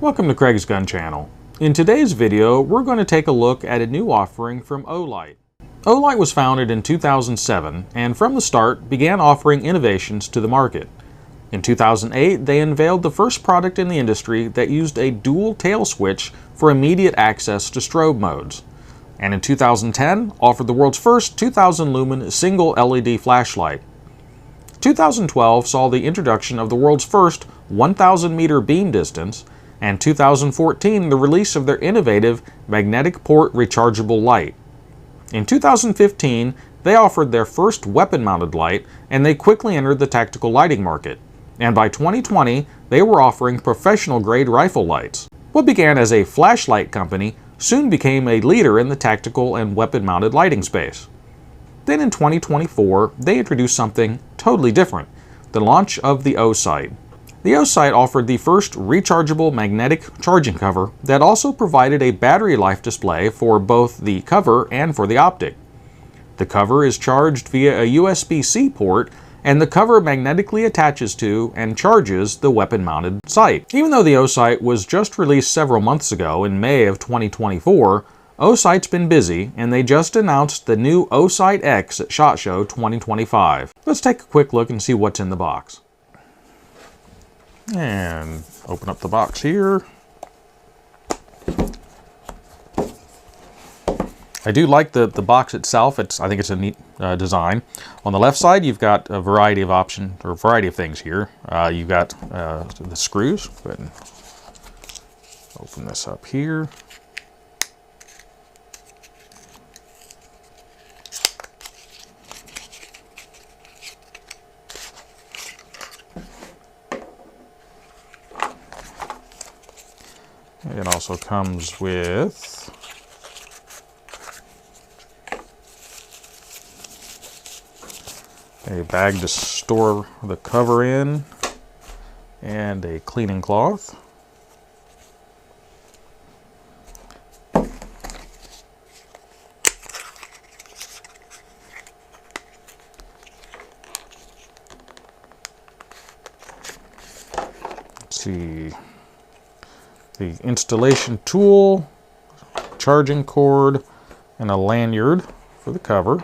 Welcome to Craig's Gun Channel. In today's video, we're going to take a look at a new offering from OSIGHT. OSIGHT was founded in 2007 and from the start began offering innovations to the market. In 2008, they unveiled the first product in the industry that used a dual tail switch for immediate access to strobe modes. And in 2010, offered the world's first 2000 lumen single LED flashlight. 2012 saw the introduction of the world's first 1,000 meter beam distance, and 2014 the release of their innovative magnetic port rechargeable light. In 2015, they offered their first weapon-mounted light, and they quickly entered the tactical lighting market. And by 2020, they were offering professional-grade rifle lights. What began as a flashlight company soon became a leader in the tactical and weapon-mounted lighting space. Then in 2024, they introduced something totally different, the launch of the OSIGHT. The OSIGHT offered the first rechargeable magnetic charging cover that also provided a battery life display for both the cover and for the optic. The cover is charged via a USB-C port, and the cover magnetically attaches to and charges the weapon-mounted sight. Even though the OSIGHT was just released several months ago in May of 2024, OSIGHT's been busy, and they just announced the new OSIGHT X at SHOT Show 2025. Let's take a quick look and see what's in the box. And open up the box here. I do like the box itself. I think it's a neat design. On the left side, you've got a variety of options, or a variety of things here. You've got the screws. Go ahead and open this up here. It also comes with a bag to store the cover in and a cleaning cloth. Let's see. The installation tool, charging cord, and a lanyard for the cover.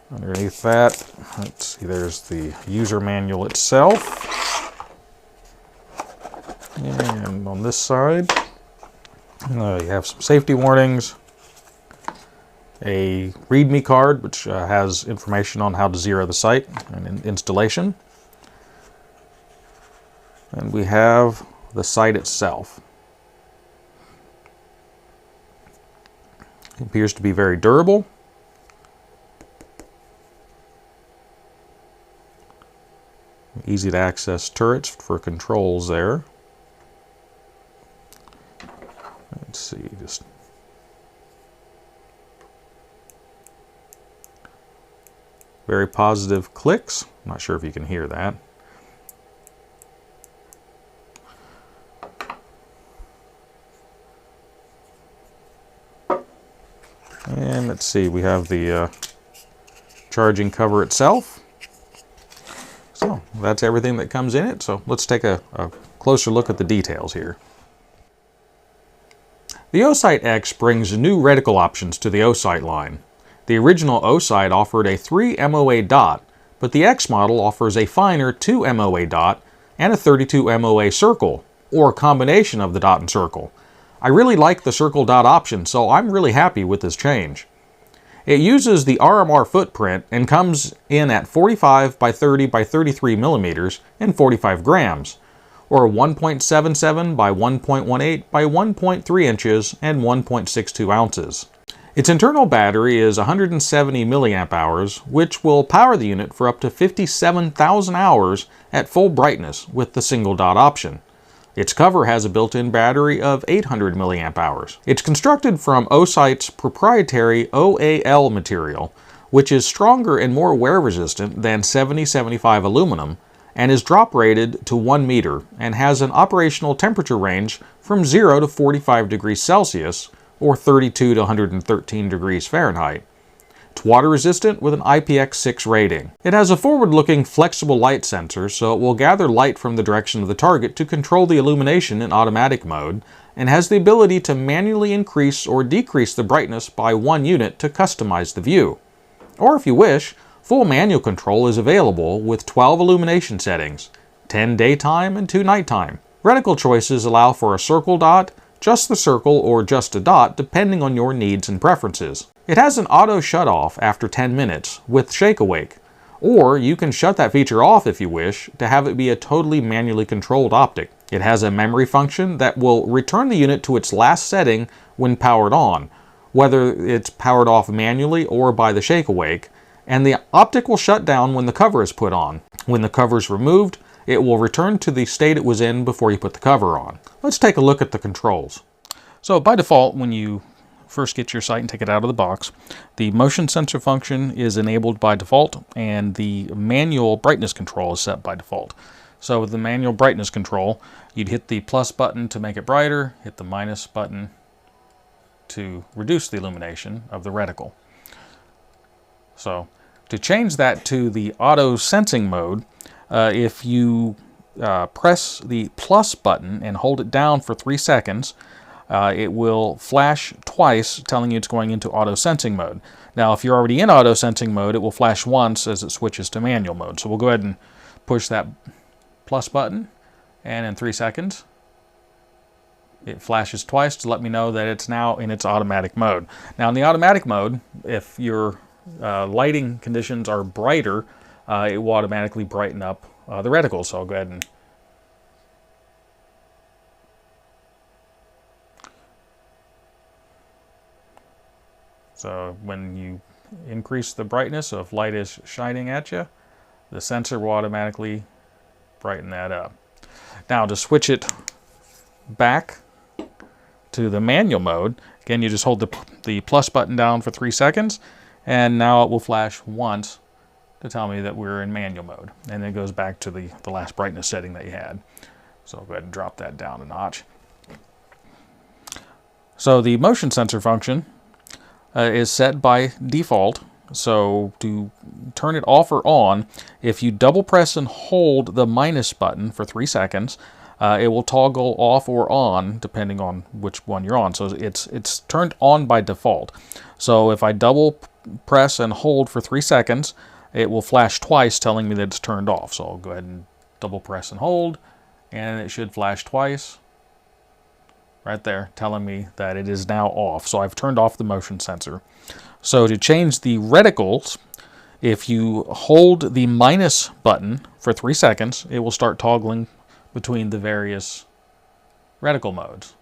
Underneath that, let's see, there's the user manual itself. And on this side, you have some safety warnings, a README card, which has information on how to zero the sight and installation. And we have the sight itself. It appears to be very durable. Easy to access turrets for controls there. Let's see, just very positive clicks. I'm not sure if you can hear that. And let's see, we have the charging cover itself. So that's everything that comes in it. So let's take a closer look at the details here. The OSIGHT X brings new reticle options to the OSIGHT line. The original OSIGHT offered a 3 MOA dot, but the X model offers a finer 2 MOA dot and a 32 MOA circle, or a combination of the dot and circle. I really like the circle dot option, so I'm really happy with this change. It uses the RMR footprint and comes in at 45 by 30 by 33 millimeters and 45 grams, or 1.77 by 1.18 by 1.3 inches and 1.62 ounces. Its internal battery is 170 milliamp hours, which will power the unit for up to 57,000 hours at full brightness with the single dot option. Its cover has a built-in battery of 800 milliamp hours. It's constructed from OSIGHT's proprietary OAL material, which is stronger and more wear-resistant than 7075 aluminum, and is drop-rated to 1 meter, and has an operational temperature range from 0 to 45 degrees Celsius, or 32 to 113 degrees Fahrenheit. It's water resistant with an IPX6 rating. It has a forward-looking flexible light sensor, so it will gather light from the direction of the target to control the illumination in automatic mode, and has the ability to manually increase or decrease the brightness by 1 unit to customize the view. Or if you wish, full manual control is available with 12 illumination settings, 10 daytime and 2 nighttime. Reticle choices allow for a circle dot, just the circle, or just a dot depending on your needs and preferences. It has an auto shut-off after 10 minutes with shake awake, or you can shut that feature off if you wish to have it be a totally manually controlled optic. It has a memory function that will return the unit to its last setting when powered on, whether it's powered off manually or by the shake awake, and the optic will shut down when the cover is put on. When the cover is removed, it will return to the state it was in before you put the cover on. Let's take a look at the controls. So by default, when you first get your sight and take it out of the box, the motion sensor function is enabled by default, and the manual brightness control is set by default. So with the manual brightness control, you'd hit the plus button to make it brighter, hit the minus button to reduce the illumination of the reticle. So to change that to the auto sensing mode, if you press the plus button and hold it down for 3 seconds, it will flash twice telling you it's going into auto sensing mode. Now if you're already in auto sensing mode, it will flash once as it switches to manual mode. So we'll go ahead and push that plus button, and in 3 seconds it flashes twice to let me know that it's now in its automatic mode. Now in the automatic mode, if your lighting conditions are brighter, it will automatically brighten up the reticle. So I'll go ahead and when you increase the brightness, so if light is shining at you, the sensor will automatically brighten that up. Now to switch it back to the manual mode, again you just hold the plus button down for 3 seconds, and now it will flash once to tell me that we're in manual mode, and then it goes back to the last brightness setting that you had. So I'll go ahead and drop that down a notch. So the motion sensor function is set by default. So to turn it off or on, if you double press and hold the minus button for 3 seconds, it will toggle off or on depending on which one you're on. So it's turned on by default. So if I double press and hold for 3 seconds, it will flash twice telling me that it's turned off. So I'll go ahead and double press and hold, and it should flash twice right there telling me that it is now off. So I've turned off the motion sensor. So to change the reticles, if you hold the minus button for 3 seconds, it will start toggling between the various reticle modes.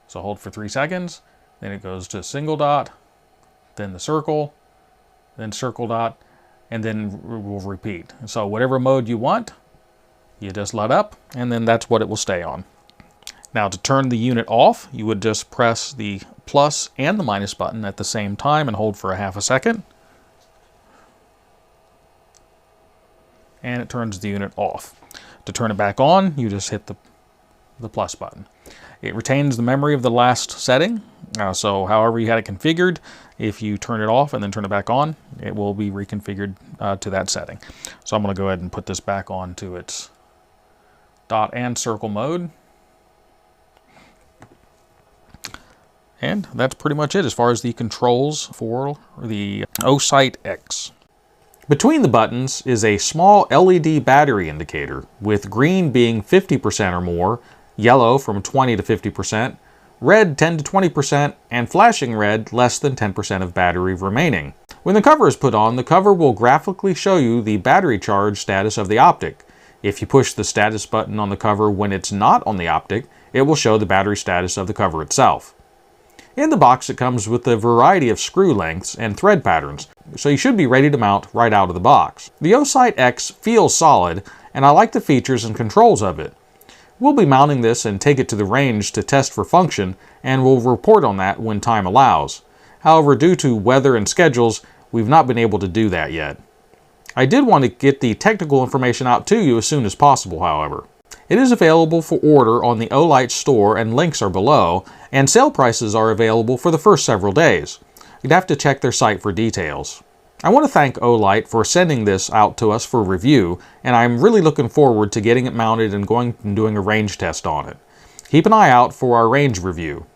So hold for 3 seconds, then it goes to single dot, then the circle, then circle dot, and then we'll repeat. So whatever mode you want, you just let up, and then that's what it will stay on. Now to turn the unit off, you would just press the plus and the minus button at the same time and hold for a half a second. And it turns the unit off. To turn it back on, you just hit the plus button. It retains the memory of the last setting. So however you had it configured, if you turn it off and then turn it back on, it will be reconfigured to that setting. So I'm going to go ahead and put this back on to its dot and circle mode. And that's pretty much it as far as the controls for the OSIGHT X. Between the buttons is a small LED battery indicator, with green being 50% or more, yellow from 20 to 50%, red 10 to 20%, and flashing red less than 10% of battery remaining. When the cover is put on, the cover will graphically show you the battery charge status of the optic. If you push the status button on the cover when it's not on the optic, it will show the battery status of the cover itself. In the box, it comes with a variety of screw lengths and thread patterns, so you should be ready to mount right out of the box. The OSIGHT X feels solid, and I like the features and controls of it. We'll be mounting this and take it to the range to test for function, and we'll report on that when time allows. However, due to weather and schedules, we've not been able to do that yet. I did want to get the technical information out to you as soon as possible, however. It is available for order on the OSIGHT store, and links are below, and sale prices are available for the first several days. you'd have to check their site for details. I want to thank OSIGHT for sending this out to us for review, and I'm really looking forward to getting it mounted and going and doing a range test on it. Keep an eye out for our range review.